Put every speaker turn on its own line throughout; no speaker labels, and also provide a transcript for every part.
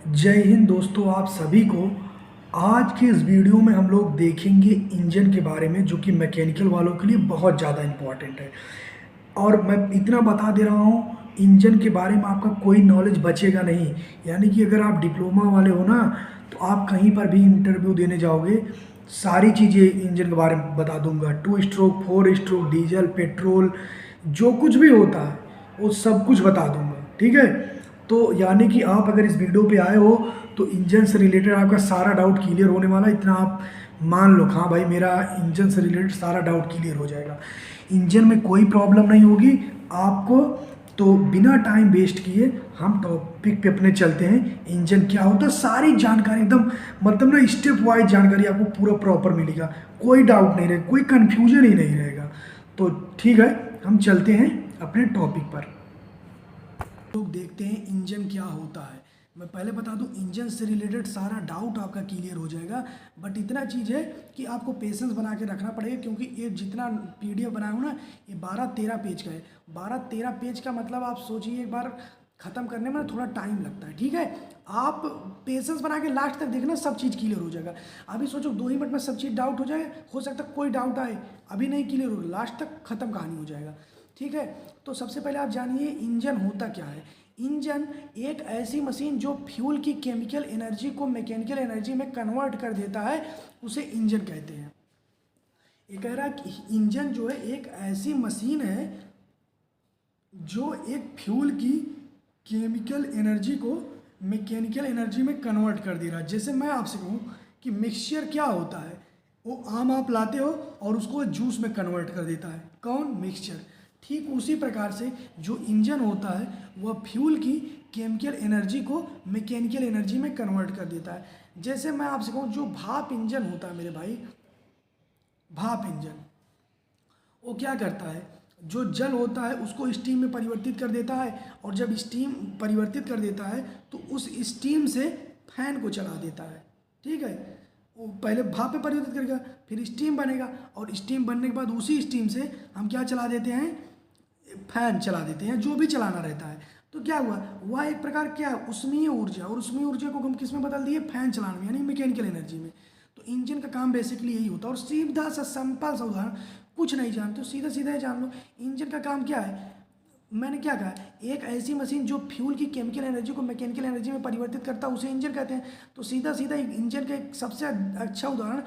जय हिंद दोस्तों, आप सभी को। आज के इस वीडियो में हम लोग देखेंगे इंजन के बारे में, जो कि मैकेनिकल वालों के लिए बहुत ज़्यादा इम्पोर्टेंट है। और मैं इतना बता दे रहा हूँ, इंजन के बारे में आपका कोई नॉलेज बचेगा नहीं। यानी कि अगर आप डिप्लोमा वाले हो ना, तो आप कहीं पर भी इंटरव्यू देने जाओगे, सारी चीज़ें इंजन के बारे में बता दूंगा। 2 स्ट्रोक, 4 स्ट्रोक, डीजल, पेट्रोल, जो कुछ भी होता है वो सब कुछ बता दूंगा। ठीक है। तो यानी कि आप अगर इस वीडियो पे आए हो तो इंजन से रिलेटेड आपका सारा डाउट क्लियर होने वाला है। इतना आप मान लो, हाँ भाई, मेरा इंजन से रिलेटेड सारा डाउट क्लियर हो जाएगा। इंजन में कोई प्रॉब्लम नहीं होगी आपको। तो बिना टाइम वेस्ट किए हम टॉपिक पे अपने चलते हैं। इंजन क्या होता है, सारी जानकारी एकदम, मतलब ना, स्टेप वाइज जानकारी आपको पूरा प्रॉपर मिलेगा। कोई डाउट नहीं रहेगा, कोई कंफ्यूजन ही नहीं रहेगा। तो ठीक है, हम चलते हैं अपने टॉपिक पर। लोग देखते हैं इंजन क्या होता है। मैं पहले बता दूं, इंजन से रिलेटेड सारा डाउट आपका क्लियर हो जाएगा। बट इतना चीज़ है कि आपको पेशेंस बना के रखना पड़ेगा, क्योंकि ये जितना पीडीएफ बनाया हूँ ना, ये 12-13 पेज का है। 12-13 पेज का मतलब आप सोचिए, एक बार ख़त्म करने में थोड़ा टाइम लगता है। ठीक है। आप पेशेंस बना के लास्ट तक देखना, सब चीज़ क्लियर हो जाएगा। अभी सोचो 2 ही मिनट में सब चीज़ डाउट हो जाए, हो सकता है कोई डाउट आए, अभी नहीं क्लियर हो, लास्ट तक ख़त्म कहानी हो जाएगा। ठीक है। तो सबसे पहले आप जानिए इंजन होता क्या है। इंजन एक ऐसी मशीन जो फ्यूल की केमिकल एनर्जी को मैकेनिकल एनर्जी में कन्वर्ट कर देता है, उसे इंजन कहते हैं। ये कह रहा है कि इंजन जो है एक ऐसी मशीन है जो एक फ्यूल की केमिकल एनर्जी को मैकेनिकल एनर्जी में कन्वर्ट कर दे रहा है। जैसे मैं आपसे कहूँ कि मिक्सचर क्या होता है, वो आम आप लाते हो और उसको जूस में कन्वर्ट कर देता है। कौन? मिक्सचर। ठीक उसी प्रकार से जो इंजन होता है वह फ्यूल की केमिकल एनर्जी को मैकेनिकल एनर्जी में कन्वर्ट कर देता है। जैसे मैं आपसे कहूँ, जो भाप इंजन होता है मेरे भाई, भाप इंजन वो क्या करता है, जो जल होता है उसको स्टीम में परिवर्तित कर देता है, और जब स्टीम परिवर्तित कर देता है तो उस स्टीम से फैन को चला देता है। ठीक है। वो पहले भाप में परिवर्तित करेगा, फिर स्टीम बनेगा, और स्टीम बनने के बाद उसी स्टीम से हम क्या चला देते हैं, फैन चला देते हैं, जो भी चलाना रहता है। तो क्या हुआ, वह एक प्रकार क्या, उष्मीय ऊर्जा, और उष्मीय ऊर्जा को हम किस में बदल दिए, फैन चलाने में, यानी मैकेनिकल एनर्जी में। तो इंजन का काम बेसिकली यही होता है। और सीधा सा सिंपल सा उदाहरण, कुछ नहीं जानते तो सीधा सीधा ही जान लो, इंजन का काम क्या है। मैंने क्या कहा, एक ऐसी मशीन जो फ्यूल की केमिकल एनर्जी को मैकेनिकल एनर्जी में परिवर्तित करता है, उसे इंजन कहते हैं। तो सीधा सीधा इंजन का एक सबसे अच्छा उदाहरण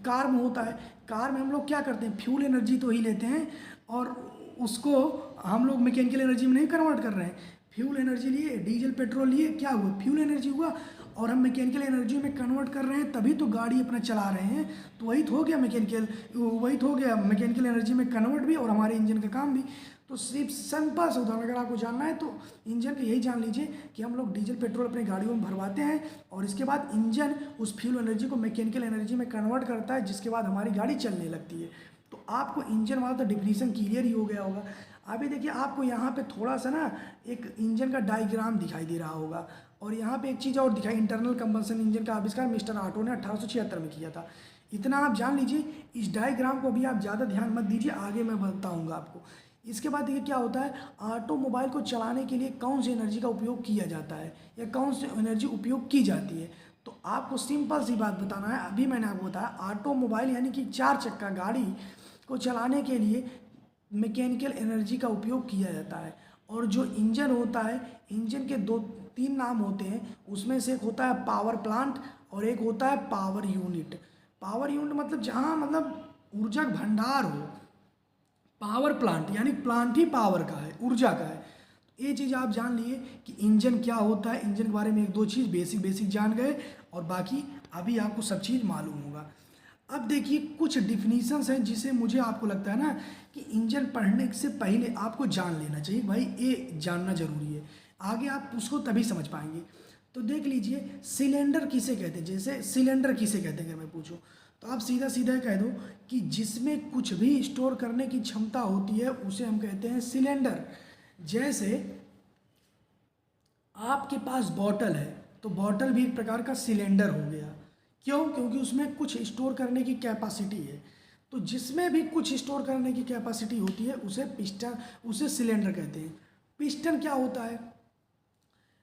कार में होता है। कार में हम लोग क्या करते हैं, फ्यूल एनर्जी तो ही लेते हैं, और उसको हम लोग मैकेनिकल एनर्जी में नहीं कन्वर्ट कर रहे हैं। फ्यूल एनर्जी लिए, डीजल पेट्रोल लिए, क्या हुआ, फ्यूल एनर्जी हुआ, और हम मैकेनिकल एनर्जी में कन्वर्ट कर रहे हैं, तभी तो गाड़ी अपना चला रहे हैं। तो वही तो हो गया मैकेनिकल, वही तो हो गया मैकेनिकल एनर्जी में कन्वर्ट भी, और हमारे इंजन का काम भी। तो सिर्फ सिंपल सा उदाहरण अगर आपको जानना है तो इंजन का यही जान लीजिए कि हम लोग डीजल पेट्रोल अपनी गाड़ियों में भरवाते हैं, और इसके बाद इंजन उस फ्यूल एनर्जी को मैकेनिकल एनर्जी में कन्वर्ट करता है, जिसके बाद हमारी गाड़ी चलने लगती है। तो आपको इंजन वाला तो डिफिनीशन क्लियर ही हो गया होगा। अभी देखिए, आपको यहाँ पे थोड़ा सा ना एक इंजन का डायग्राम दिखाई दे रहा होगा, और यहाँ पे एक चीज़ और दिखाई, इंटरनल कंबशन इंजन का आविष्कार मिस्टर ऑटो ने 1876 में किया था। इतना आप जान लीजिए। इस डायग्राम को भी आप ज़्यादा ध्यान मत दीजिए, आगे मैं बताऊँगा आपको। इसके बाद देखिए क्या होता है, ऑटोमोबाइल को चलाने के लिए कौन सी एनर्जी का उपयोग किया जाता है, या कौन सी एनर्जी उपयोग की जाती है। तो आपको सिंपल सी बात बताना है। अभी मैंने आपको बताया, ऑटोमोबाइल यानी कि 4 चक्का गाड़ी को चलाने के लिए मैकेनिकल एनर्जी का उपयोग किया जाता है। और जो इंजन होता है, इंजन के 2-3 नाम होते हैं। उसमें से एक होता है पावर प्लांट, और एक होता है पावर यूनिट। पावर यूनिट मतलब जहाँ, मतलब ऊर्जा का भंडार हो। पावर प्लांट यानी प्लांट ही पावर का है, ऊर्जा का है। तो ये चीज़ आप जान लिए कि इंजन क्या होता है। इंजन के बारे में 1-2 चीज़ बेसिक बेसिक जान गए, और बाकी अभी आपको सब चीज़ मालूम होगा। अब देखिए, कुछ डिफिनीशंस हैं जिसे मुझे आपको लगता है ना कि इंजन पढ़ने से पहले आपको जान लेना चाहिए। भाई ये जानना जरूरी है, आगे आप उसको तभी समझ पाएंगे। तो देख लीजिए, सिलेंडर किसे कहते हैं। जैसे सिलेंडर किसे कहते हैं अगर मैं पूछूं, तो आप सीधा सीधा कह दो कि जिसमें कुछ भी स्टोर करने की क्षमता होती है, उसे हम कहते हैं सिलेंडर। जैसे आपके पास बॉटल है, तो बॉटल भी एक प्रकार का सिलेंडर हो गया। क्यों? क्योंकि उसमें कुछ स्टोर करने की कैपेसिटी है। तो जिसमें भी कुछ स्टोर करने की कैपेसिटी होती है, उसे पिस्टन, उसे सिलेंडर कहते हैं। पिस्टन क्या होता है,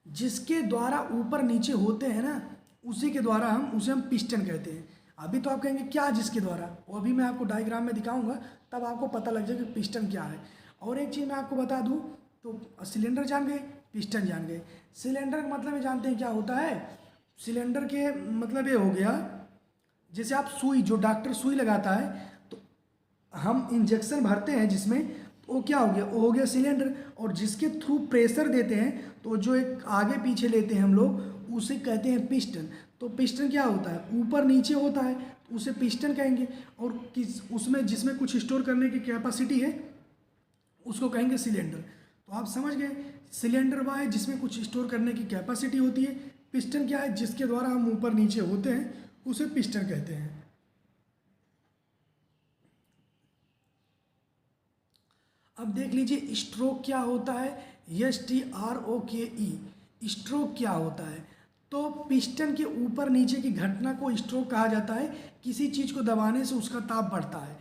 जिसके द्वारा ऊपर नीचे होते हैं ना, उसी के द्वारा उसे हम पिस्टन कहते हैं। अभी तो आप कहेंगे क्या जिसके द्वारा, वो अभी मैं आपको डायग्राम में दिखाऊंगा, तब आपको पता लग जाएगा कि पिस्टन क्या है। और एक चीज़ मैं आपको बता दूं, तो सिलेंडर जान गए, पिस्टन जान गए। सिलेंडर का मतलब ये जानते हैं क्या होता है? सिलेंडर के मतलब ये हो गया, जैसे आप सुई, जो डॉक्टर सुई लगाता है तो हम इंजेक्शन भरते हैं जिसमें, तो वो क्या हो गया? वो हो गया सिलेंडर। और जिसके थ्रू प्रेशर देते हैं, तो जो एक आगे पीछे लेते हैं हम लोग, उसे कहते हैं पिस्टन। तो पिस्टन क्या होता है? ऊपर नीचे होता है, तो उसे पिस्टन कहेंगे। और किस उसमें जिसमें कुछ स्टोर करने की कैपेसिटी है, उसको कहेंगे सिलेंडर। तो आप समझ गए, सिलेंडर वह है जिसमें कुछ स्टोर करने की कैपेसिटी होती है। पिस्टन क्या है? जिसके द्वारा हम ऊपर नीचे होते हैं, उसे पिस्टन कहते हैं। अब देख लीजिए स्ट्रोक क्या होता है। STROKE, स्ट्रोक क्या होता है? तो पिस्टन के ऊपर नीचे की घटना को स्ट्रोक कहा जाता है। किसी चीज़ को दबाने से उसका ताप बढ़ता है।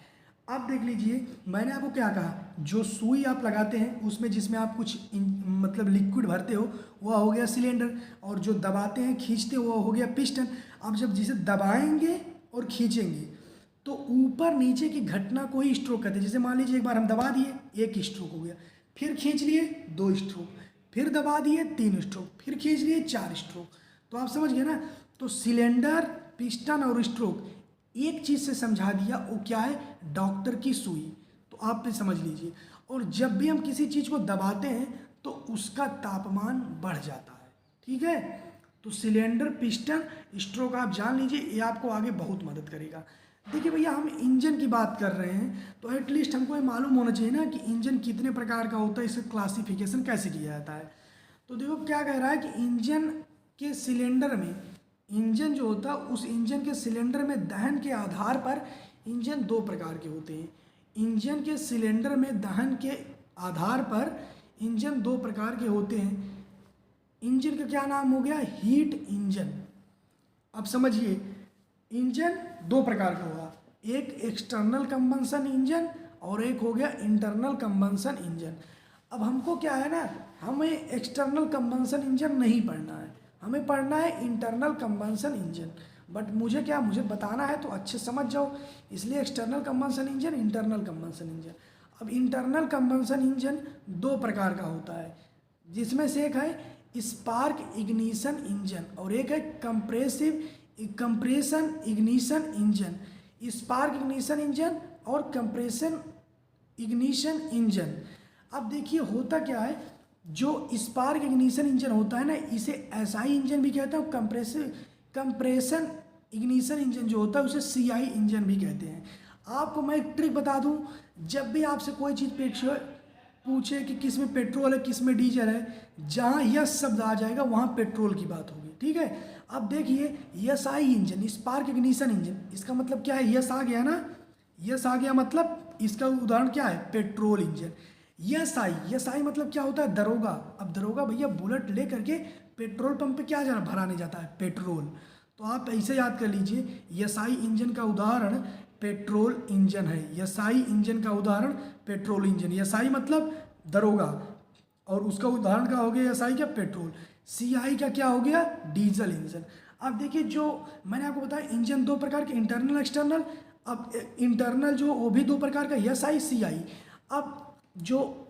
अब देख लीजिए, मैंने आपको क्या कहा, जो सुई आप लगाते हैं उसमें, जिसमें आप कुछ मतलब लिक्विड भरते हो, वह हो गया सिलेंडर। और जो दबाते हैं, खींचते हो, वह हो गया पिस्टन। अब जब जिसे दबाएंगे और खींचेंगे, तो ऊपर नीचे की घटना को ही स्ट्रोक कहते हैं। जैसे मान लीजिए एक बार हम दबा दिए, एक स्ट्रोक हो गया, फिर खींच लिए, दो स्ट्रोक, फिर दबा दिए, तीन स्ट्रोक, फिर खींच लिए, चार स्ट्रोक। तो आप समझ गए ना? तो सिलेंडर, पिस्टन और स्ट्रोक एक चीज़ से समझा दिया, वो क्या है? डॉक्टर की सुई। तो आप भी समझ लीजिए। और जब भी हम किसी चीज़ को दबाते हैं, तो उसका तापमान बढ़ जाता है। ठीक है? तो सिलेंडर, पिस्टन, स्ट्रोक आप जान लीजिए, ये आपको आगे बहुत मदद करेगा। देखिए भैया, हम इंजन की बात कर रहे हैं, तो एटलीस्ट हमको ये मालूम होना चाहिए ना कि इंजन कितने प्रकार का होता है, इसका क्लासिफिकेशन कैसे किया जाता है। तो देखो क्या कह रहा है कि इंजन के सिलेंडर में, इंजन जो होता है, उस इंजन के सिलेंडर में दहन के आधार पर इंजन दो प्रकार के होते हैं। इंजन के सिलेंडर में दहन के आधार पर इंजन दो प्रकार के होते हैं। इंजन का क्या नाम हो गया? Heat engine. अब समझिए, इंजन दो प्रकार का हुआ, एक एक्सटर्नल कंबंशन इंजन और एक हो गया इंटरनल कंबंशन इंजन। अब हमको क्या है ना, हमें एक्सटर्नल कंबंशन इंजन नहीं पढ़ना है, हमें पढ़ना है इंटरनल कंबंशन इंजन। बट मुझे क्या, मुझे बताना है तो अच्छे समझ जाओ, इसलिए external combustion engine, internal combustion engine. अब इंटरनल कंबंशन इंजन दो प्रकार का होता है, जिसमें से एक है स्पार्क इग्निशन इंजन और एक है compression ignition engine. Spark ignition engine और कंप्रेशन इग्निशन इंजन। अब देखिए होता क्या है, जो स्पार्क इग्निशन इंजन होता है ना, इसे एसआई इंजन भी कहते हैं। कंप्रेशन इग्निशन इंजन जो होता है, उसे सीआई इंजन भी कहते हैं। आपको मैं एक ट्रिक बता दूं, जब भी आपसे कोई चीज़ पूछे कि किस में पेट्रोल है, किस में डीजल है, जहाँ यस शब्द आ जाएगा वहाँ पेट्रोल की बात होगी। ठीक है? अब देखिए, yes I engine, spark ignition engine, इसका मतलब क्या है? यस आ गया ना, यस आ गया मतलब इसका उदाहरण क्या है? Petrol engine. यस आई मतलब क्या होता है? दरोगा। अब दरोगा भैया बुलेट ले करके पेट्रोल पंप पे क्या जाना, भराने जाता है? पेट्रोल। तो आप ऐसे याद कर लीजिए, यस आई इंजन का उदाहरण पेट्रोल इंजन है। एसआई इंजन का उदाहरण पेट्रोल इंजन। एसआई मतलब दरोगा, और उसका उदाहरण क्या हो गया? एसआई क्या? पेट्रोल। सीआई का क्या हो गया? Diesel engine. अब देखिए, जो मैंने आपको बताया इंजन दो प्रकार के, इंटरनल एक्सटर्नल। अब इंटरनल जो, वो भी दो प्रकार का, एसआई सीआई। अब जो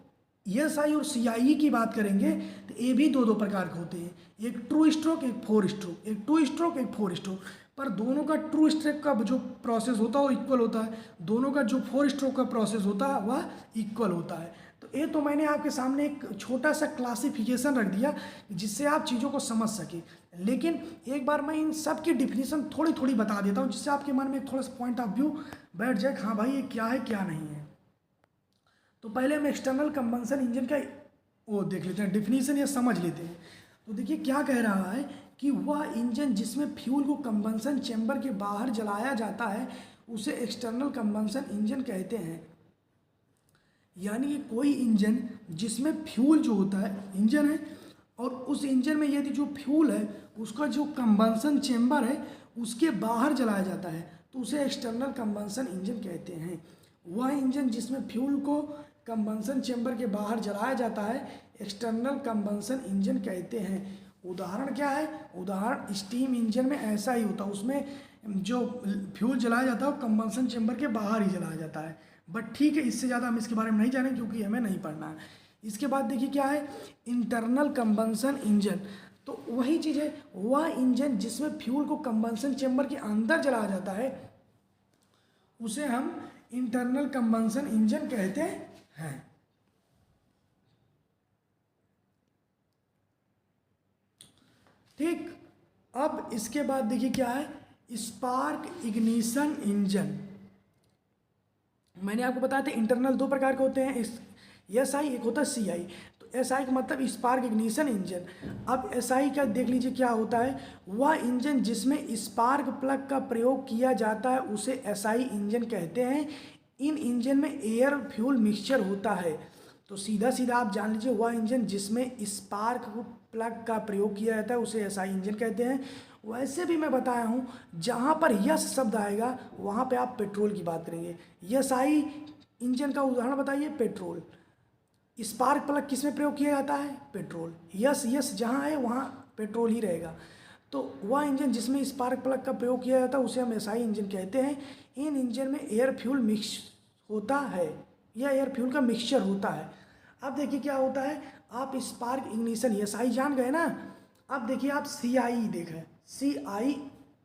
एसआई और सीआई की बात करेंगे, तो ये भी दो दो प्रकार के होते हैं, एक ट्रू स्ट्रोक, एक फोर स्ट्रोक, एक टू स्ट्रोक, एक फोर स्ट्रोक। पर दोनों का ट्रू स्ट्रोक का जो प्रोसेस होता है वो इक्वल होता है, दोनों का जो फोर स्ट्रोक का प्रोसेस होता है वह इक्वल होता है। तो ये तो मैंने आपके सामने एक छोटा सा क्लासिफिकेशन रख दिया, जिससे आप चीज़ों को समझ सके। लेकिन एक बार मैं इन सब की डिफिनीसन थोड़ी थोड़ी बता देता हूँ, जिससे आपके मन में थोड़ा सा पॉइंट ऑफ व्यू बैठ जाए, हाँ भाई ये क्या है क्या नहीं है। तो पहले हम एक्सटर्नल कंबंशन इंजन का वो देख लेते हैं, डिफिनीशन या समझ लेते हैं। तो देखिए क्या कह रहा है कि वह इंजन जिसमें फ्यूल को कंबंशन चैम्बर के बाहर जलाया जाता है, उसे एक्सटर्नल कंबंशन इंजन कहते हैं। यानी कि कोई इंजन जिसमें फ्यूल जो होता है, इंजन है, और उस इंजन में यदि जो फ्यूल है उसका जो कंबंशन चैम्बर है उसके बाहर जलाया जाता है, तो उसे एक्सटर्नल कंबंशन इंजन कहते हैं। वह इंजन जिसमें फ्यूल को कंबंशन चैम्बर के बाहर जलाया जाता है, एक्सटर्नल कंबंशन इंजन कहते हैं। उदाहरण क्या है, उदाहरण स्टीम इंजन में ऐसा ही होता है, उसमें जो फ्यूल जलाया जाता है वो कंबंशन चेंबर के बाहर ही जलाया जाता है। बट ठीक है, इससे ज़्यादा हम इसके बारे में नहीं जानेंगे क्योंकि हमें नहीं पढ़ना है। इसके बाद देखिए क्या है, इंटरनल कंबंशन इंजन। तो वही चीज़ है, वह इंजन जिसमें फ्यूल को कंबंशन चेंबर के अंदर जलाया जाता है उसे हम इंटरनल कंबंशन इंजन कहते हैं। ठीक, अब इसके बाद देखिए क्या है, स्पार्क इग्निशन इंजन। मैंने आपको बताया था इंटरनल दो प्रकार के होते हैं, एस आई, एक होता है सी आई। तो एस आई का मतलब स्पार्क इग्निशन इंजन। अब एस आई का देख लीजिए क्या होता है, वह इंजन जिसमें स्पार्क प्लग का प्रयोग किया जाता है उसे एस आई इंजन कहते हैं। इन इंजन में एयर फ्यूल मिक्सचर होता है। तो सीधा सीधा आप जान लीजिए, वह इंजन जिसमें स्पार्क प्लग का प्रयोग किया जाता है उसे एस आई इंजन कहते हैं। वैसे भी मैं बताया हूँ, जहाँ पर यस शब्द आएगा वहाँ पे आप पेट्रोल की बात करेंगे। एस आई इंजन का उदाहरण बताइए, पेट्रोल। स्पार्क प्लग किस में प्रयोग किया जाता है, पेट्रोल। यस यस जहाँ है वहाँ पेट्रोल ही रहेगा। तो वह इंजन जिसमें स्पार्क प्लग का प्रयोग किया जाता है उसे हम एसआई इंजन कहते हैं। इन इंजन में एयर फ्यूल मिक्स होता है, या एयर फ्यूल का मिक्सचर होता है। अब देखिए क्या होता है, आप स्पार्क इग्निशन एसआई जान गए ना। अब देखिए आप सीआई देखें, सीआई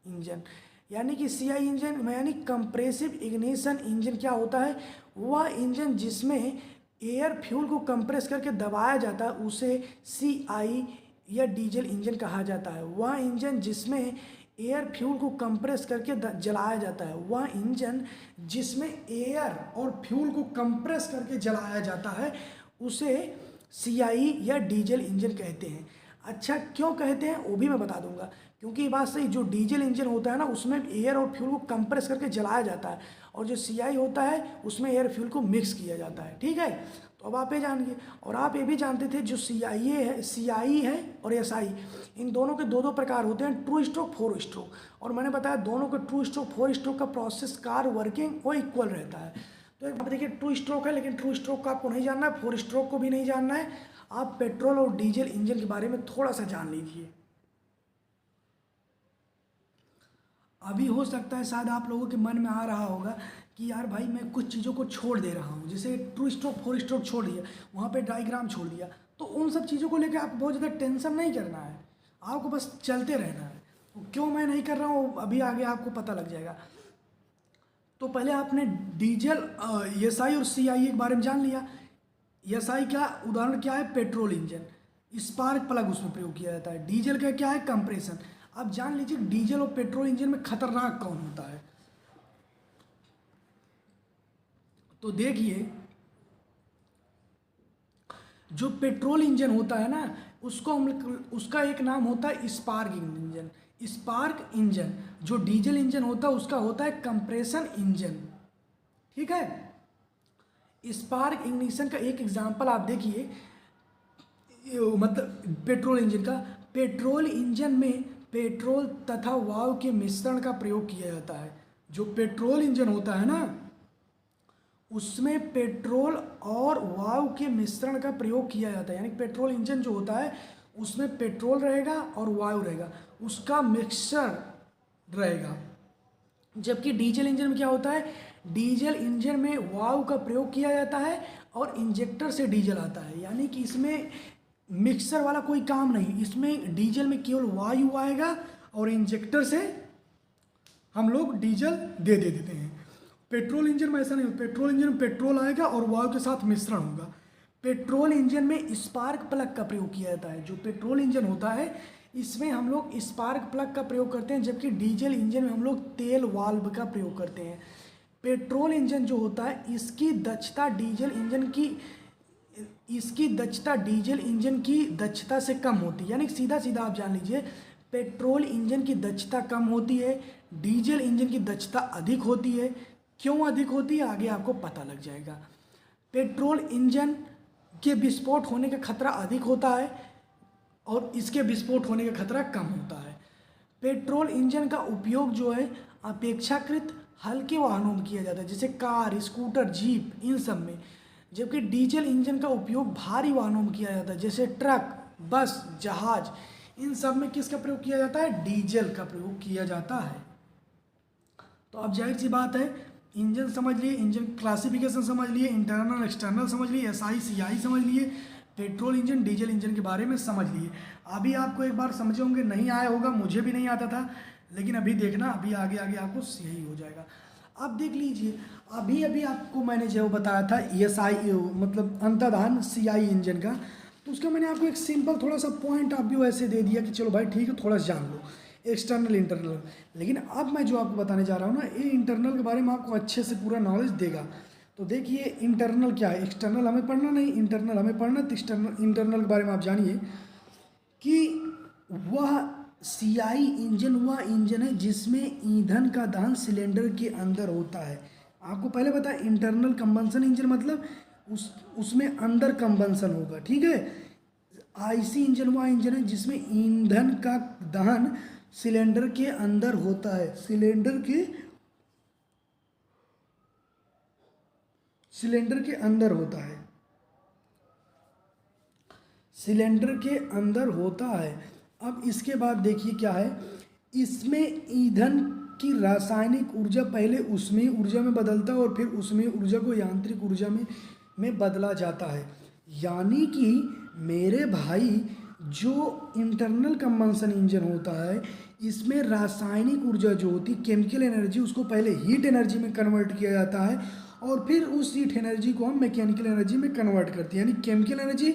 इंजन, यानी कि सीआई इंजन यानी कंप्रेसिव इग्निशन इंजन क्या होता है, वह इंजन जिसमें एयर फ्यूल को कंप्रेस करके दबाया जाता है उसे सीआई या डीजल इंजन कहा जाता है। वह इंजन जिसमें एयर फ्यूल को कंप्रेस करके जलाया जाता है, वह इंजन जिसमें एयर और फ्यूल को कंप्रेस करके जलाया जाता है उसे सीआई या डीजल इंजन कहते हैं। अच्छा, क्यों कहते हैं वो भी मैं बता दूंगा, क्योंकि ये बात सही, जो डीजल इंजन होता है ना उसमें एयर और फ्यूल को कंप्रेस करके जलाया जाता है, और जो सीआई होता है उसमें एयर फ्यूल को मिक्स किया जाता है। ठीक है, तो अब आप ये जानिए, और आप ये भी जानते थे जो सीआई है और एसआई, इन दोनों के दो दो प्रकार होते हैं, ट्रू स्ट्रोक, फोर स्ट्रोक। और मैंने बताया दोनों के ट्रू स्ट्रोक फोर स्ट्रोक का प्रोसेस कार वर्किंग वो इक्वल रहता है। तो एक बात देखिए, ट्रू स्ट्रोक है, लेकिन ट्रू स्ट्रोक का आपको नहीं जानना है, फोर स्ट्रोक को भी नहीं जानना है। आप पेट्रोल और डीजल इंजन के बारे में थोड़ा सा जान लीजिए। अभी हो सकता है शायद आप लोगों के मन में आ रहा होगा कि यार भाई मैं कुछ चीज़ों को छोड़ दे रहा हूँ, जैसे ट्रू स्ट्रोक फोर स्ट्रोक छोड़ दिया, वहाँ पे डायग्राम छोड़ दिया, तो उन सब चीज़ों को लेकर आपको बहुत ज़्यादा टेंशन नहीं करना है, आपको बस चलते रहना है। क्यों मैं नहीं कर रहा हूँ अभी आगे आपको पता लग जाएगा। तो पहले आपने डीजल एसआई और सीआई के बारे में जान लिया। एसआई का उदाहरण क्या है, पेट्रोल इंजन, स्पार्क प्लग उसमें प्रयोग किया जाता है। डीजल का क्या है, कंप्रेशन। अब जान लीजिए डीजल और पेट्रोल इंजन में खतरनाक कौन होता है। तो देखिए, जो पेट्रोल इंजन होता है ना उसको उसका एक नाम होता है स्पार्क इंजन। स्पार्क इंजन जो डीजल इंजन होता है उसका होता है कंप्रेशन इंजन। ठीक है, स्पार्क इग्निशन का एक एग्जांपल आप देखिए, मतलब पेट्रोल इंजन का। पेट्रोल इंजन में पेट्रोल तथा वायु के मिश्रण का प्रयोग किया जाता है। जो पेट्रोल इंजन होता है ना उसमें पेट्रोल और वायु के मिश्रण का प्रयोग किया जाता है, यानी पेट्रोल इंजन जो होता है उसमें पेट्रोल रहेगा और वायु रहेगा, उसका मिक्सचर रहेगा। जबकि डीजल इंजन में क्या होता है, डीजल इंजन में वायु का प्रयोग किया जाता है और इंजेक्टर से डीजल आता है, यानी कि इसमें मिक्सर वाला कोई काम नहीं। इसमें डीजल में केवल वायु आएगा और इंजेक्टर से हम लोग डीजल दे देते हैं। पेट्रोल इंजन में ऐसा नहीं, पेट्रोल इंजन में पेट्रोल आएगा और वायु के साथ मिश्रण होगा। पेट्रोल इंजन में स्पार्क प्लग का प्रयोग किया जाता है। जो पेट्रोल इंजन होता है इसमें हम लोग स्पार्क प्लग का प्रयोग करते हैं, जबकि डीजल इंजन में हम लोग तेल वाल्व का प्रयोग करते हैं। पेट्रोल इंजन जो होता है इसकी दक्षता डीजल इंजन की दक्षता से कम होती है, यानी सीधा सीधा आप जान लीजिए पेट्रोल इंजन की दक्षता कम होती है, डीजल इंजन की दक्षता अधिक होती है। क्यों अधिक होती है आगे आपको पता लग जाएगा। पेट्रोल इंजन के विस्फोट होने का खतरा अधिक होता है और इसके विस्फोट होने का खतरा कम होता है। पेट्रोल इंजन का उपयोग जो है अपेक्षाकृत हल्के वाहनों में किया जाता है, जैसे कार, स्कूटर, जीप, इन सब में। जबकि डीजल इंजन का उपयोग भारी वाहनों में किया जाता है, जैसे ट्रक, बस, जहाज, इन सब में किसका प्रयोग किया जाता है? डीजल का प्रयोग किया जाता है। तो अब जाहिर सी बात है, इंजन समझ लिए, इंजन क्लासिफिकेशन समझ लिए, इंटरनल एक्सटर्नल समझ लिए, एसआई सीआई समझ लिए, पेट्रोल इंजन डीजल इंजन के बारे में समझ लिए। अभी आपको एक बार समझे होंगे, नहीं आया होगा, मुझे भी नहीं आता था, लेकिन अभी देखना, अभी आगे आगे आपको सही हो जाएगा। अब देख लीजिए, अभी अभी आपको मैंने जो बताया था एसआई मतलब अंतर्धान सीआई इंजन का, तो उसका मैंने आपको एक सिंपल थोड़ा सा पॉइंट आप भी वैसे दे दिया कि चलो भाई ठीक है, थोड़ा सा जान लो एक्सटर्नल इंटरनल। लेकिन अब मैं जो आपको बताने जा रहा हूँ ना, ये इंटरनल के बारे में आपको अच्छे से पूरा नॉलेज देगा। तो देखिए इंटरनल क्या है, एक्सटर्नल हमें पढ़ना नहीं, इंटरनल हमें पढ़ना। तो एक्सटर्नल इंटरनल के बारे में आप जानिए कि वह सीआई इंजन वह इंजन है जिसमें ईंधन का दहन सिलेंडर के अंदर होता है। आपको पहले पता है इंटरनल कंबंसन इंजन मतलब उसमें अंदर कंबंसन होगा, ठीक है। आईसी इंजन वह इंजन है जिसमें ईंधन का दहन सिलेंडर के अंदर होता है, सिलेंडर के अंदर होता है, सिलेंडर के अंदर होता है। अब इसके बाद देखिए क्या है, इसमें ईंधन की रासायनिक ऊर्जा पहले ऊष्मीय ऊर्जा में बदलता है और फिर ऊष्मीय ऊर्जा को यांत्रिक ऊर्जा में बदला जाता है। यानी कि मेरे भाई जो इंटरनल कंबंसन इंजन होता है, इसमें रासायनिक ऊर्जा जो होती है, केमिकल एनर्जी, उसको पहले हीट एनर्जी में कन्वर्ट किया जाता है और फिर उस हीट एनर्जी को हम मैकेनिकल एनर्जी में कन्वर्ट करते हैं। यानी केमिकल एनर्जी,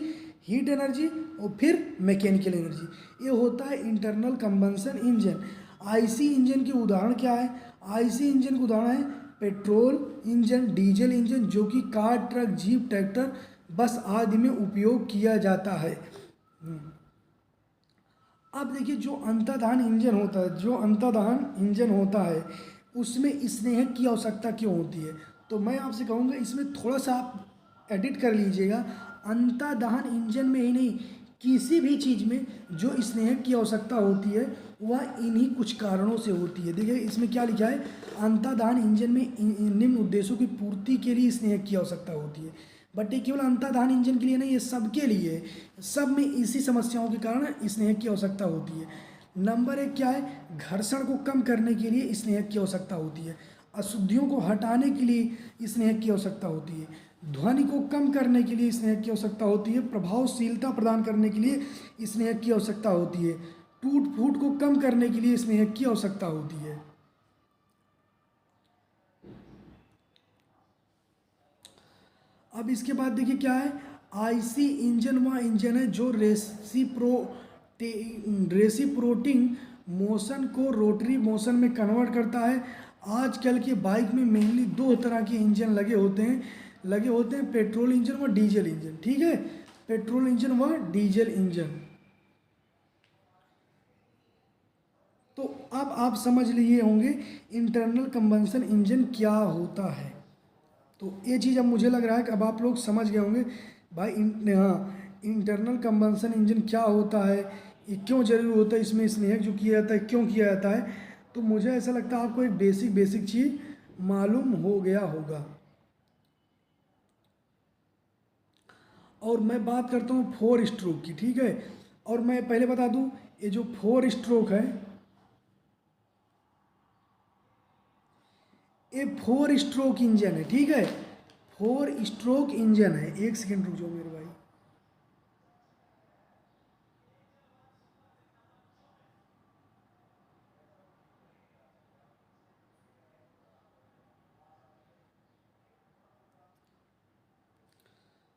हीट एनर्जी और फिर मैकेनिकल एनर्जी, ये होता है internal combustion engine. IC engine के उदाहरण क्या है? आईसी इंजन के उदाहरण है पेट्रोल इंजन, डीजल इंजन, जो कि कार, ट्रक, जीप, ट्रैक्टर, बस आदि में उपयोग किया जाता है। अब देखिए जो अंतर्दहन इंजन होता है, जो अंतर्दहन इंजन होता है उसमें स्नेहक की आवश्यकता क्यों होती है? तो मैं आपसे कहूँगा इसमें थोड़ा सा आप एडिट कर लीजिएगा। अंतर्दहन इंजन में ही नहीं, किसी भी चीज़ में जो स्नेहक की आवश्यकता होती है वह इन्हीं कुछ कारणों से होती है। देखिए इसमें क्या लिखा है, अंतर्दहन इंजन में निम्न उद्देश्यों की पूर्ति के लिए स्नेहक की आवश्यकता होती है। बट ये केवल अंतर्दहन इंजन के लिए नहीं, ये सबके लिए, सब में इसी समस्याओं के कारण स्नेहक की आवश्यकता होती है। नंबर एक क्या है, घर्षण को कम करने के लिए स्नेहक की आवश्यकता होती है, अशुद्धियों को हटाने के लिए स्नेहक की आवश्यकता होती है, ध्वनि को कम करने के लिए स्नेहक की आवश्यकता होती है, प्रभावशीलता प्रदान करने के लिए स्नेहक की आवश्यकता होती है, टूट फूट को कम करने के लिए स्नेहक की आवश्यकता होती है। अब इसके बाद देखिए क्या है, आईसी इंजन वह इंजन है जो रेसिप्रोटिंग मोशन को रोटरी मोशन में कन्वर्ट करता है। आजकल के बाइक में मेनली दो तरह के इंजन लगे होते हैं, पेट्रोल इंजन व डीजल इंजन, ठीक है, पेट्रोल इंजन व डीजल इंजन। तो अब आप समझ लिए होंगे इंटरनल कंबंशन इंजन क्या होता है। तो ये चीज़ अब मुझे लग रहा है कि अब आप लोग समझ गए होंगे भाई हाँ इंटरनल कंबंशन इंजन क्या होता है, ये क्यों जरूरी होता है, इसमें स्नेहक जो किया जाता है क्यों किया जाता है। तो मुझे ऐसा लगता है आपको एक बेसिक चीज़ मालूम हो गया होगा। और मैं बात करता हूँ 4 स्ट्रोक की, ठीक है। और मैं पहले बता दूँ, ये जो 4 स्ट्रोक है, ये 4 स्ट्रोक इंजन है, ठीक है, 4 स्ट्रोक इंजन है। एक सेकेंड रुक जाओ मेरे भाई।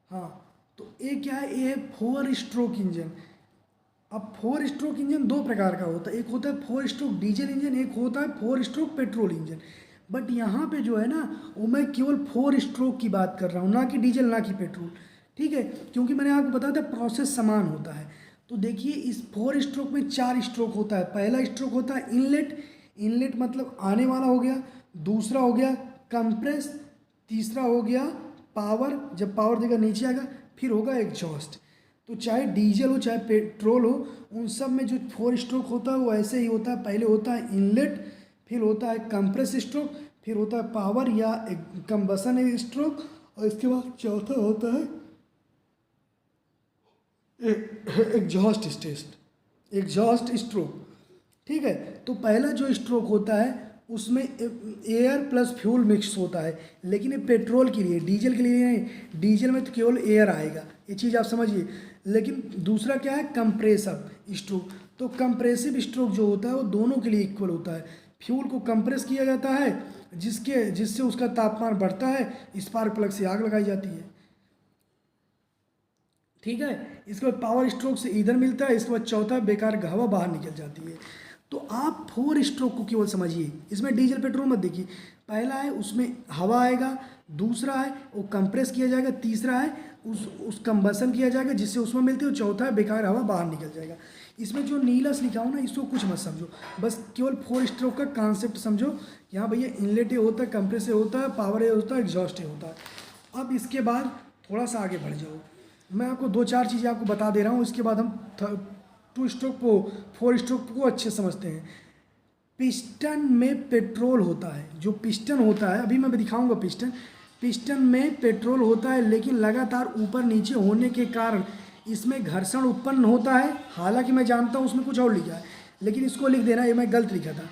हाँ, तो ये क्या है, ये है 4 स्ट्रोक इंजन। अब 4 स्ट्रोक इंजन दो प्रकार का होता है, एक होता है 4 स्ट्रोक डीजल इंजन, एक होता है 4 स्ट्रोक पेट्रोल इंजन। बट यहाँ पे जो है ना, वो मैं केवल 4 स्ट्रोक की बात कर रहा हूँ, ना कि डीजल ना कि पेट्रोल, ठीक है, क्योंकि मैंने आपको बताया था प्रोसेस समान होता है। तो देखिए इस 4 स्ट्रोक में 4 स्ट्रोक होता है। पहला स्ट्रोक होता है इनलेट, इनलेट मतलब आने वाला हो गया, दूसरा हो गया कंप्रेस, तीसरा हो गया पावर, जब पावर देगा नीचे आएगा, फिर होगा एग्जॉस्ट। तो चाहे डीजल हो चाहे पेट्रोल हो, उन सब में जो 4 स्ट्रोक होता है वो ऐसे ही होता है। पहले होता है इनलेट, फिर होता है कंप्रेस स्ट्रोक, फिर होता है पावर या कंबसन स्ट्रोक, और इसके बाद चौथा होता है एग्जॉस्ट स्टेट। Exhaust stroke. ठीक है, तो पहला जो स्ट्रोक होता है उसमें एयर प्लस फ्यूल मिक्स होता है, लेकिन ये पेट्रोल के लिए, डीजल के लिए नहीं। डीजल में तो केवल एयर आएगा, ये चीज़ आप समझिए। लेकिन दूसरा क्या है, कंप्रेसिव स्ट्रोक। तो कंप्रेसिव स्ट्रोक जो होता है वो दोनों के लिए इक्वल होता है। फ्यूल को कंप्रेस किया जाता है जिससे उसका तापमान बढ़ता है, स्पार्क प्लग से आग लगाई जाती है। ठीक है, इसके बाद पावर स्ट्रोक से ईंधन मिलता है। इसके बाद चौथा, बेकार हवा बाहर निकल जाती है। तो आप 4 स्ट्रोक को केवल समझिए, इसमें डीजल पेट्रोल मत देखिए। पहला है उसमें हवा आएगा, दूसरा है वो कंप्रेस किया जाएगा, तीसरा है उस कंबसन किया जाएगा जिससे उसमें मिलती है, और चौथा है बेकार हवा बाहर निकल जाएगा। इसमें जो नीला से लिखा हो ना, इसको कुछ मत समझो, बस केवल 4 स्ट्रोक का कॉन्सेप्ट समझो। यहाँ भैया इनलेट ये होता है, कंप्रेस ये होता है, पावर ये होता है, एग्जॉस्ट ये होता है। अब इसके बाद थोड़ा सा आगे बढ़ जाओ, मैं आपको 2-4 चीज़ें आपको बता दे रहा हूँ, इसके बाद हम 2 स्ट्रोक को, 4 स्ट्रोक को अच्छे समझते हैं। पिस्टन में पेट्रोल होता है, जो पिस्टन होता है, अभी मैं दिखाऊंगा पिस्टन में पेट्रोल होता है, लेकिन लगातार ऊपर नीचे होने के कारण इसमें घर्षण उत्पन्न होता है। हालांकि मैं जानता हूँ उसमें कुछ और लिखा है, लेकिन इसको लिख देना, ये मैं गलत लिखा था।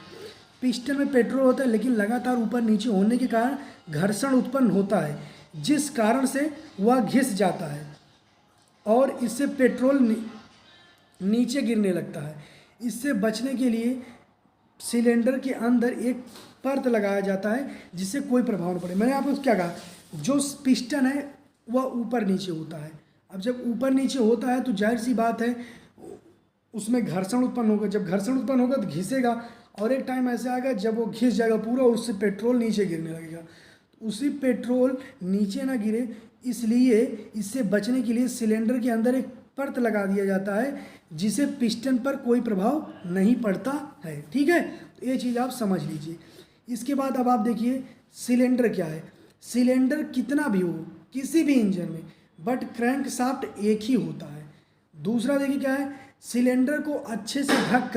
पिस्टन में पेट्रोल होता है, लेकिन लगातार ऊपर नीचे होने के कारण घर्षण उत्पन्न होता है, जिस कारण से वह घिस जाता है और इससे पेट्रोल नीचे गिरने लगता है। इससे बचने के लिए सिलेंडर के अंदर एक परत लगाया जाता है जिससे कोई प्रभाव न पड़े। मैंने आपको क्या कहा, जो पिस्टन है वह ऊपर नीचे होता है। अब जब ऊपर नीचे होता है तो जाहिर सी बात है उसमें घर्षण उत्पन्न होगा। जब घर्षण उत्पन्न होगा तो घिसेगा, और एक टाइम ऐसे आएगा जब वो घिस जाएगा पूरा और उससे पेट्रोल नीचे गिरने लगेगा। उसी पेट्रोल नीचे ना गिरे, इसलिए इससे बचने के लिए सिलेंडर के अंदर एक परत लगा दिया जाता है जिसे पिस्टन पर कोई प्रभाव नहीं पड़ता है। ठीक है, तो ये चीज़ आप समझ लीजिए। इसके बाद अब आप देखिए सिलेंडर क्या है। सिलेंडर कितना भी हो किसी भी इंजन में, बट क्रैंक शाफ्ट एक ही होता है। दूसरा देखिए क्या है, सिलेंडर को अच्छे से ढक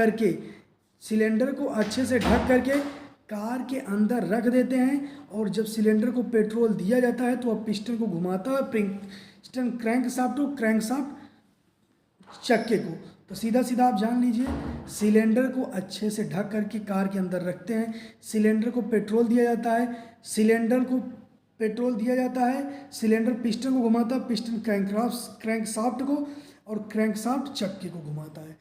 करके कार के अंदर रख देते हैं, और जब सिलेंडर को पेट्रोल दिया जाता है तो वह पिस्टन को घुमाता है, पिस्टन क्रैंक शाफ्ट चक्के को। तो सीधा सीधा आप जान लीजिए, सिलेंडर को अच्छे से ढक करके कार के अंदर रखते हैं, सिलेंडर को पेट्रोल दिया जाता है, सिलेंडर पिस्टन को घुमाता है, पिस्टन क्रैंक शाफ्ट को, और क्रैंक शाफ्ट चक्के को घुमाता है।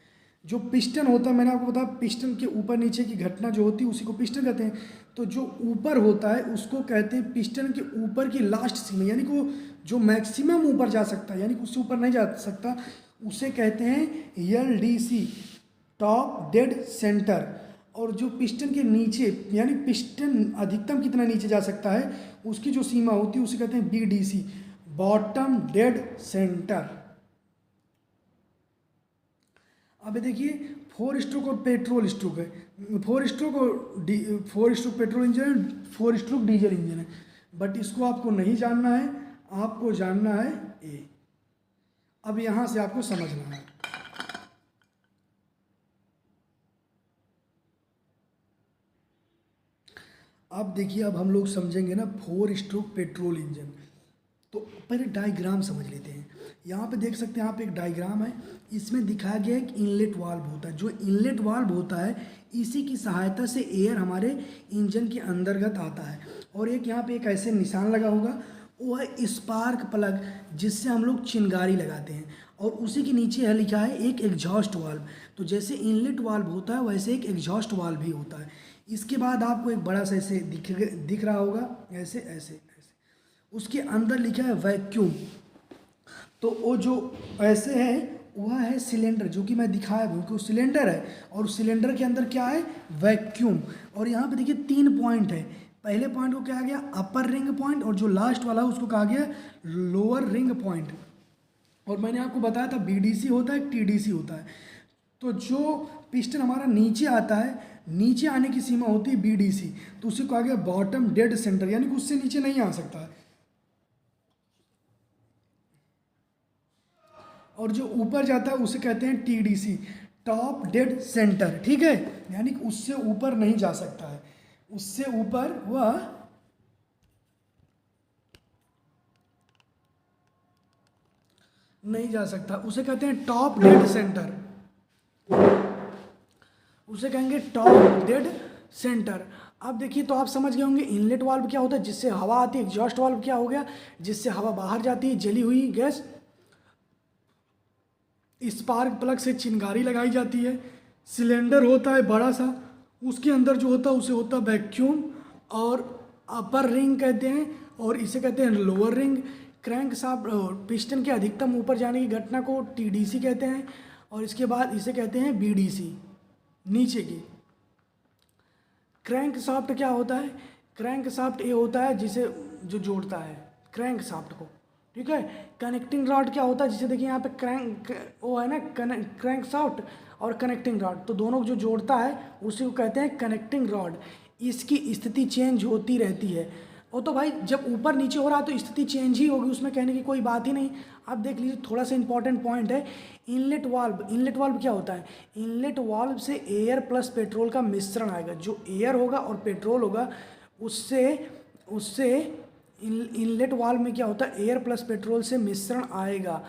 जो पिस्टन होता है, मैंने आपको बताया पिस्टन के ऊपर नीचे की घटना जो होती है उसी को पिस्टन कहते हैं। तो जो ऊपर होता है उसको कहते हैं पिस्टन के ऊपर की लास्ट सीमा, यानी कि वो जो मैक्सिमम ऊपर जा सकता है, यानी कि उससे ऊपर नहीं जा सकता, उसे कहते हैं LDC, टॉप डेड सेंटर। और जो पिस्टन के नीचे, यानी पिस्टन अधिकतम कितना नीचे जा सकता है उसकी जो सीमा होती है उसे कहते हैं BDC, बॉटम डेड सेंटर। अब देखिए 4 स्ट्रोक और पेट्रोल स्ट्रोक है, 4 स्ट्रोक पेट्रोल इंजन है, 4 स्ट्रोक डीजल इंजन है, बट इसको आपको नहीं जानना है, आपको जानना है ए। अब यहाँ से आपको समझना है। अब देखिए, अब हम लोग समझेंगे ना 4 स्ट्रोक पेट्रोल इंजन। तो पहले डायग्राम समझ लेते हैं। यहाँ पे देख सकते हैं आप, एक डायग्राम है, इसमें दिखाया गया है कि इनलेट वाल्व होता है। जो इनलेट वाल्व होता है इसी की सहायता से एयर हमारे इंजन के अंतर्गत आता है। और एक यहाँ पे एक ऐसे निशान लगा होगा, वो है स्पार्क प्लग, जिससे हम लोग चिंगारी लगाते हैं, और उसी के नीचे है लिखा है एक एग्जॉस्ट वाल्व। तो जैसे इनलेट वाल्व होता है वैसे एक एग्जॉस्ट वाल्व भी होता है। इसके बाद आपको एक बड़ा सा ऐसे दिख रहा होगा, ऐसे ऐसे ऐसे, उसके अंदर लिखा है वैक्यूम। तो वो जो ऐसे है वह है सिलेंडर, जो कि मैं दिखाया हूँ कि सिलेंडर है, और सिलेंडर के अंदर क्या है, वैक्यूम। और यहाँ पे देखिए 3 पॉइंट है। पहले पॉइंट को कहा गया अपर रिंग पॉइंट, और जो लास्ट वाला है उसको कहा गया लोअर रिंग पॉइंट। और मैंने आपको बताया था BDC होता है, TDC होता है। तो जो पिस्टन हमारा नीचे आता है, नीचे आने की सीमा होती है BDC, तो उसे कहा गया बॉटम डेड सेंटर, यानी कि उससे नीचे नहीं आ सकता है। और जो ऊपर जाता है उसे कहते हैं TDC, टॉप डेड सेंटर। ठीक है, यानी कि उससे ऊपर नहीं जा सकता है, उससे ऊपर वह नहीं जा सकता, उसे कहते हैं टॉप डेड सेंटर। उसे कहेंगे टॉप डेड सेंटर। अब देखिए, तो आप समझ गए होंगे इनलेट वाल्व क्या होता है, जिससे हवा आती है। एग्जॉस्ट वाल्व क्या हो गया, जिससे हवा बाहर जाती है, जली हुई गैस। स्पार्क प्लग से चिंगारी लगाई जाती है। सिलेंडर होता है बड़ा सा, उसके अंदर जो होता है उसे होता है वैक्यूम, और अपर रिंग कहते हैं और इसे कहते हैं lower ring. Crank shaft piston के अधिकतम ऊपर जाने की घटना को टीडीसी कहते हैं, और इसके बाद इसे कहते हैं बीडीसी, नीचे की। क्रैंक शाफ्ट क्या होता है, क्रैंक शाफ्ट ये होता है जिसे जो जोड़ता है क्रैंक शाफ्ट को, ठीक है। कनेक्टिंग रॉड क्या होता है, जिसे देखिए यहाँ पे क्रैंक वो है ना, क्रैंक शाफ्ट और कनेक्टिंग रॉड, तो दोनों को जो जोड़ता है उसी को कहते हैं कनेक्टिंग रॉड। इसकी स्थिति चेंज होती रहती है। वो तो भाई जब ऊपर नीचे हो रहा है तो स्थिति चेंज ही होगी, उसमें कहने की कोई बात ही नहीं। आप देख लीजिए, थोड़ा सा इंपॉर्टेंट पॉइंट है इनलेट वाल्व। इनलेट वाल्व क्या होता है, इनलेट वाल्व से एयर प्लस पेट्रोल का मिश्रण आएगा। जो एयर होगा और पेट्रोल होगा उससे उससे इनलेट वाल्व में क्या होता है, एयर प्लस पेट्रोल से मिश्रण आएगा।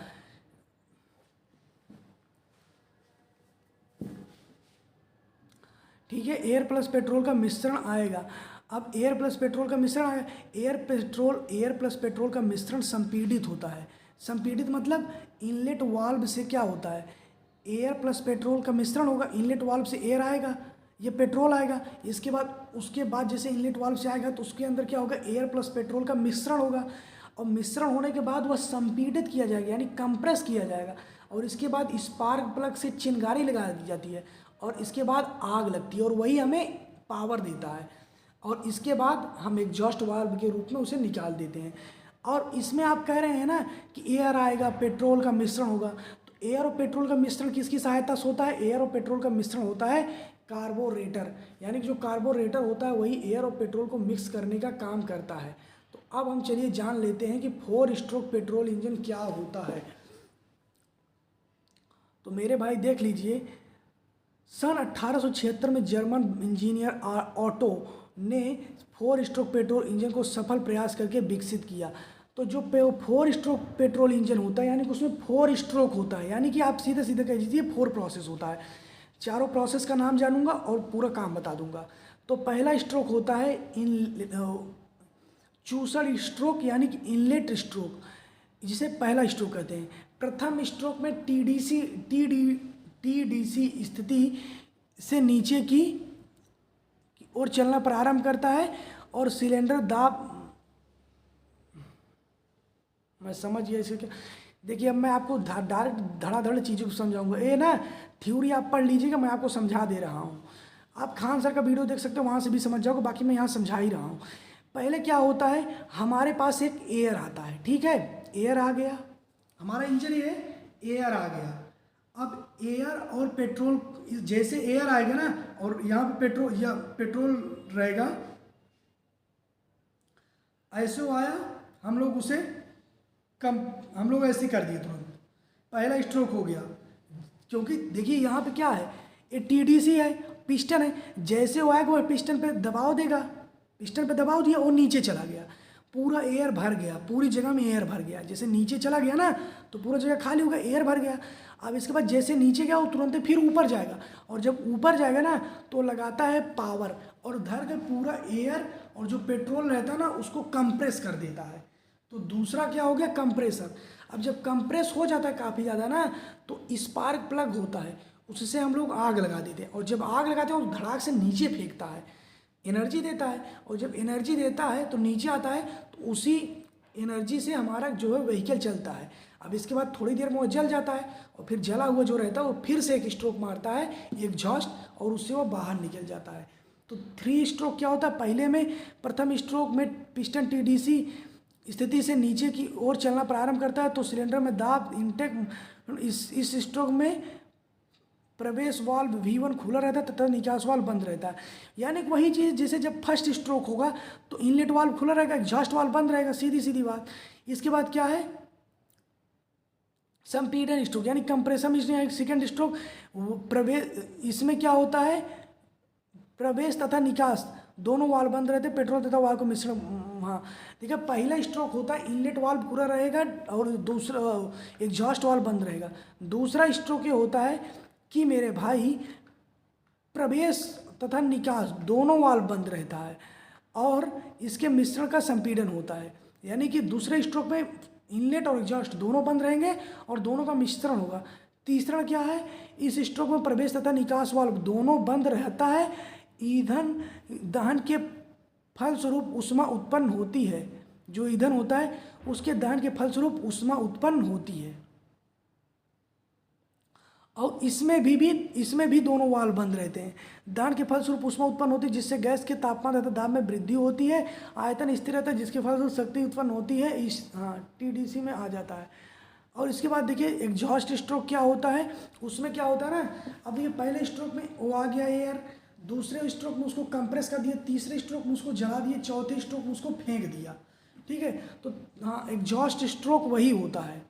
ठीक है, एयर प्लस पेट्रोल का मिश्रण आएगा। अब एयर प्लस पेट्रोल का मिश्रण आएगा, एयर प्लस पेट्रोल का मिश्रण संपीड़ित होता है। संपीड़ित मतलब इनलेट वाल्व से क्या होता है, एयर प्लस पेट्रोल का मिश्रण होगा। इनलेट वाल्व से एयर आएगा, ये पेट्रोल आएगा। उसके बाद जैसे इनलेट वाल्व से आएगा तो उसके अंदर क्या होगा, एयर प्लस पेट्रोल का मिश्रण होगा, और मिश्रण होने के बाद वह संपीड़ित किया जाएगा, यानी कंप्रेस किया जाएगा। और इसके बाद स्पार्क प्लग से चिंगारी लगा दी जाती है, और इसके बाद आग लगती है, और वही हमें पावर देता है। और इसके बाद हम एग्जॉस्ट वाल्व के रूप में उसे निकाल देते हैं। और इसमें आप कह रहे हैं ना कि एयर आएगा, पेट्रोल का मिश्रण होगा, तो एयर और पेट्रोल का मिश्रण किसकी सहायता से होता है, एयर और पेट्रोल का मिश्रण होता है कार्बोरेटर। यानी कि जो कार्बोरेटर होता है वही एयर और पेट्रोल को मिक्स करने का काम करता है। तो अब हम चलिए जान लेते हैं कि 4 स्ट्रोक पेट्रोल इंजन क्या होता है। तो मेरे भाई देख लीजिए, सन 1876 में जर्मन इंजीनियर ऑटो ने 4 स्ट्रोक पेट्रोल इंजन को सफल प्रयास करके विकसित किया। तो जो 4 स्ट्रोक पेट्रोल इंजन होता है, यानी कि उसमें 4 स्ट्रोक होता है, यानी कि आप सीधे सीधे कह दीजिए 4 प्रोसेस होता है। चारों प्रोसेस का नाम जानूंगा और पूरा काम बता दूंगा। तो पहला स्ट्रोक होता है चूसड़ स्ट्रोक, यानी कि इनलेट स्ट्रोक, जिसे पहला स्ट्रोक कहते हैं। प्रथम स्ट्रोक में टीडीसी स्थिति से नीचे की ओर चलना प्रारंभ करता है, और सिलेंडर दाब, मैं समझ गया इसे क्या। देखिए, अब मैं आपको डायरेक्ट धड़ाधड़ चीज़ों को समझाऊंगा। ये ना थ्योरी आप पढ़ लीजिएगा, मैं आपको समझा दे रहा हूँ। आप खान सर का वीडियो देख सकते हो, वहाँ से भी समझ जाओगे, बाकी मैं यहाँ समझा ही रहा हूँ। पहले क्या होता है, हमारे पास एक एयर आता है, ठीक है। एयर आ गया, हमारा इंजन ये एयर आ गया। अब एयर और पेट्रोल, जैसे एयर आएगा ना, और यहाँ पे पेट्रोल रहेगा, ऐसे वो आया, हम लोग ऐसे कर दिए तुरंत। पहला स्ट्रोक हो गया, क्योंकि देखिए यहाँ पे क्या है, ये टीडीसी है, पिस्टन है। जैसे वो आएगा वो पिस्टन पे दबाव देगा, पिस्टन पे दबाव दिया और नीचे चला गया, पूरा एयर भर गया, पूरी जगह में एयर भर गया। जैसे नीचे चला गया ना तो पूरा जगह खाली हो गया, एयर भर गया। अब इसके बाद जैसे नीचे गया वो तुरंत फिर ऊपर जाएगा, और जब ऊपर जाएगा ना तो लगाता है पावर, और धर के पूरा एयर और जो पेट्रोल रहता है ना उसको कंप्रेस कर देता है। तो दूसरा क्या हो गया, कंप्रेसर। अब जब कंप्रेस हो जाता है काफ़ी ज़्यादा ना, तो स्पार्क प्लग होता है, उससे हम लोग आग लगा देते हैं, और जब आग लगाते हैं वो धड़ाक से नीचे फेंकता है, एनर्जी देता है। और जब एनर्जी देता है तो नीचे आता है, तो उसी एनर्जी से हमारा जो है व्हीकल चलता है। अब इसके बाद थोड़ी देर में वो जल जाता है, और फिर जला हुआ जो रहता है वो फिर से एक स्ट्रोक मारता है एग्जॉस्ट, और उससे वो बाहर निकल जाता है। तो 3 स्ट्रोक क्या होता है, पहले में प्रथम स्ट्रोक में पिस्टन टीडीसी स्थिति से नीचे की ओर चलना प्रारंभ करता है, तो सिलेंडर में दाब इनटेक। इस स्ट्रोक में प्रवेश वाल्व V1 खुला रहता है तथा निकास वाल्व बंद रहता है। यानी कि वही चीज़ जैसे जब फर्स्ट स्ट्रोक होगा तो इनलेट वाल्व खुला रहेगा, एग्जॉस्ट वाल्व बंद रहेगा, सीधी सीधी बात। इसके बाद क्या है, संपीड़न स्ट्रोक, यानी कंप्रेशन सेकेंड स्ट्रोक। प्रवेश, इसमें क्या होता है, प्रवेश तथा निकास दोनों वाल्व बंद रहते हैं, पेट्रोल तथा वाल्व को मिश्रण। हाँ देखिए, पहला स्ट्रोक होता है इनलेट वाल्व पूरा रहेगा और दूसरा एग्जॉस्ट वाल्व बंद रहेगा। दूसरा स्ट्रोक ये होता है कि मेरे भाई प्रवेश तथा निकास दोनों वाल्व बंद रहता है और इसके मिश्रण का संपीड़न होता है। यानी कि दूसरे स्ट्रोक में इनलेट और एग्जॉस्ट दोनों बंद रहेंगे और दोनों का मिश्रण होगा। तीसरा क्या है, इस स्ट्रोक में प्रवेश तथा निकास वाल्व दोनों बंद रहता है। ईंधन दहन के फलस्वरूप ऊष्मा उत्पन्न होती है। जो ईंधन होता है उसके दहन के फलस्वरूप ऊष्मा उत्पन्न होती है। और इसमें भी दोनों वाल्व बंद रहते हैं। दहन के फलस्वरूप ऊष्मा उत्पन्न होती है जिससे गैस के तापमान तथा दाब में वृद्धि होती है। आयतन स्थिर रहता है जिसके फलस्वरूप शक्ति उत्पन्न होती है। इस टीडीसी में आ जाता है। और इसके बाद देखिए एग्जॉस्ट स्ट्रोक क्या होता है। उसमें क्या होता है ना, अब देखिए पहले स्ट्रोक में वो आ गया एयर, दूसरे स्ट्रोक में उसको कंप्रेस कर दिया, तीसरे स्ट्रोक में उसको जला दिया, चौथे स्ट्रोक में उसको फेंक दिया। ठीक है, तो हाँ एग्जॉस्ट स्ट्रोक वही होता है,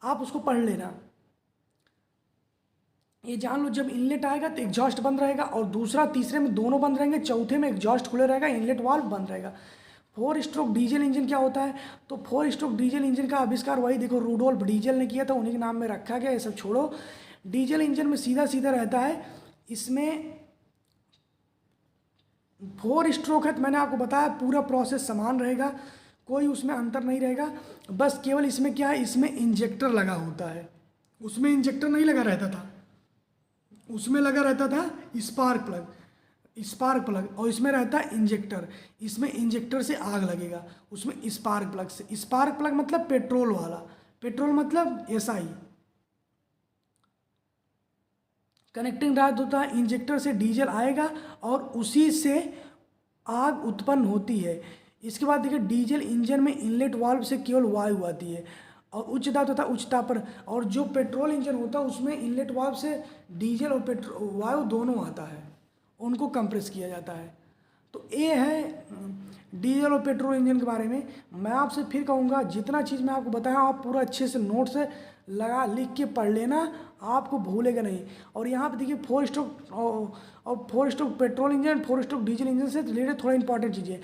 आप उसको पढ़ लेना। ये जान लो, जब इनलेट आएगा तो एग्जॉस्ट बंद रहेगा और दूसरा तीसरे में दोनों बंद रहेंगे, चौथे में एग्जॉस्ट खुले रहेगा, इनलेट वाल्व बंद रहेगा। 4 स्ट्रोक डीजल इंजन क्या होता है, तो 4 स्ट्रोक डीजल इंजन का आविष्कार वही देखो रूडोल्फ डीजल ने किया था, उन्हीं के नाम में रखा गया। ये सब छोड़ो, डीजल इंजन में सीधा सीधा रहता है। इसमें 4 स्ट्रोक है तो मैंने आपको बताया पूरा प्रोसेस समान रहेगा, कोई उसमें अंतर नहीं रहेगा। बस केवल इसमें क्या है, इसमें इंजेक्टर लगा होता है, उसमें इंजेक्टर नहीं लगा रहता था, उसमें लगा रहता था स्पार्क प्लग और इसमें रहता है इंजेक्टर। इसमें इंजेक्टर से आग लगेगा, उसमें स्पार्क प्लग से। स्पार्क प्लग मतलब पेट्रोल वाला, पेट्रोल मतलब एसआई। कनेक्टिंग रॉड होता है, इंजेक्टर से डीजल आएगा और उसी से आग उत्पन्न होती है। इसके बाद देखिए डीजल इंजन में इनलेट वाल्व से केवल वायु आती है और उच्च दाब तथा उच्च ताप पर। और जो पेट्रोल इंजन होता है उसमें इनलेट वाल्व से डीजल और वायु दोनों आता है, उनको कंप्रेस किया जाता है। तो ये है डीजल और पेट्रोल इंजन के बारे में। मैं आपसे फिर कहूँगा जितना चीज़ मैं आपको बताया आप पूरा अच्छे से नोट से लगा लिख के पढ़ लेना, आपको भूलेगा नहीं। और यहाँ पे देखिए 4 स्ट्रोक और 4 stroke petrol engine, 4 stroke diesel engine से रिलेटेड थोड़ा इंपॉर्टेंट चीज़ें।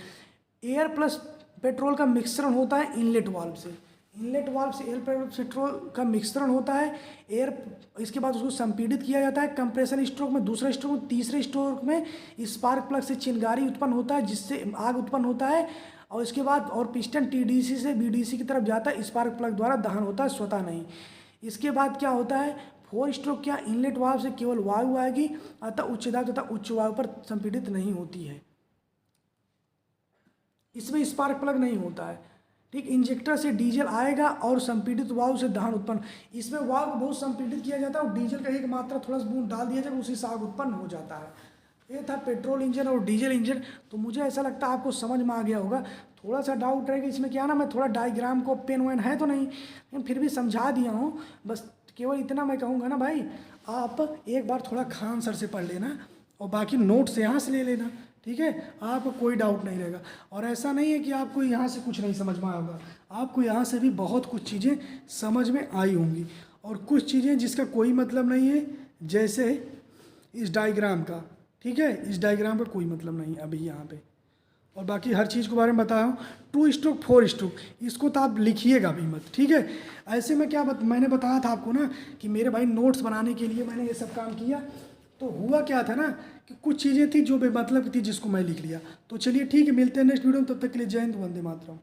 एयर प्लस पेट्रोल का मिश्रण होता है इनलेट वाल्व से, इनलेट वाल्व से एयर पेट्रोल का मिश्रण होता है। एयर इसके बाद उसको संपीड़ित किया जाता है कंप्रेशन स्ट्रोक में, दूसरे स्ट्रोक में, तीसरे स्ट्रोक में स्पार्क प्लग से चिंगारी उत्पन्न होता है जिससे आग उत्पन्न होता है। और इसके बाद और पिस्टन टीडीसी से बीडीसी की तरफ जाता है, स्पार्क प्लग द्वारा दहन होता है, स्वतः नहीं। इसके बाद क्या होता है, 4 स्ट्रोक क्या इनलेट वाल्व से केवल वायु आएगी, अतः उच्च दाब तथा उच्च वायु पर संपीड़ित नहीं होती है। इसमें स्पार्क प्लग नहीं होता है। ठीक, इंजेक्टर से डीजल आएगा और संपीड़ित वायु से दहन उत्पन्न। इसमें वायु को बहुत संपीड़ित किया जाता है और डीजल का एक मात्रा थोड़ा सा बूंद डाल दिया जाएगा, उसी से आग उत्पन्न हो जाता है। ये था पेट्रोल इंजन और डीजल इंजन। तो मुझे ऐसा लगता है आपको समझ में आ गया होगा। थोड़ा सा डाउट रहेगा इसमें, क्या ना मैं थोड़ा डायग्राम को पेन वेन है तो नहीं, लेकिन फिर भी समझा दिया हूँ। बस केवल इतना मैं कहूँगा ना भाई, आप एक बार थोड़ा खान सर से पढ़ लेना और बाकी नोट्स यहाँ से ले लेना। ठीक है, आपको कोई डाउट नहीं रहेगा। और ऐसा नहीं है कि आपको यहाँ से कुछ नहीं समझ में आया होगा, आपको यहाँ से भी बहुत कुछ चीज़ें समझ में आई होंगी और कुछ चीज़ें जिसका कोई मतलब नहीं है, जैसे इस डायग्राम का। ठीक है, इस डायग्राम का कोई मतलब नहीं अभी यहाँ पे। और बाकी हर चीज़ के बारे में बताया हूँ। 2 स्ट्रोक 4 स्ट्रोक इसको तो आप लिखिएगा भी मत। ठीक है, ऐसे में मैंने बताया था आपको ना कि मेरे भाई नोट्स बनाने के लिए मैंने ये सब काम किया। तो हुआ क्या था ना कि कुछ चीज़ें थी जो बेमतलब थी जिसको मैं लिख लिया। तो चलिए ठीक है, मिलते हैं नेक्स्ट वीडियो में, तब तक के लिए जय हिंद, वंदे मातरम।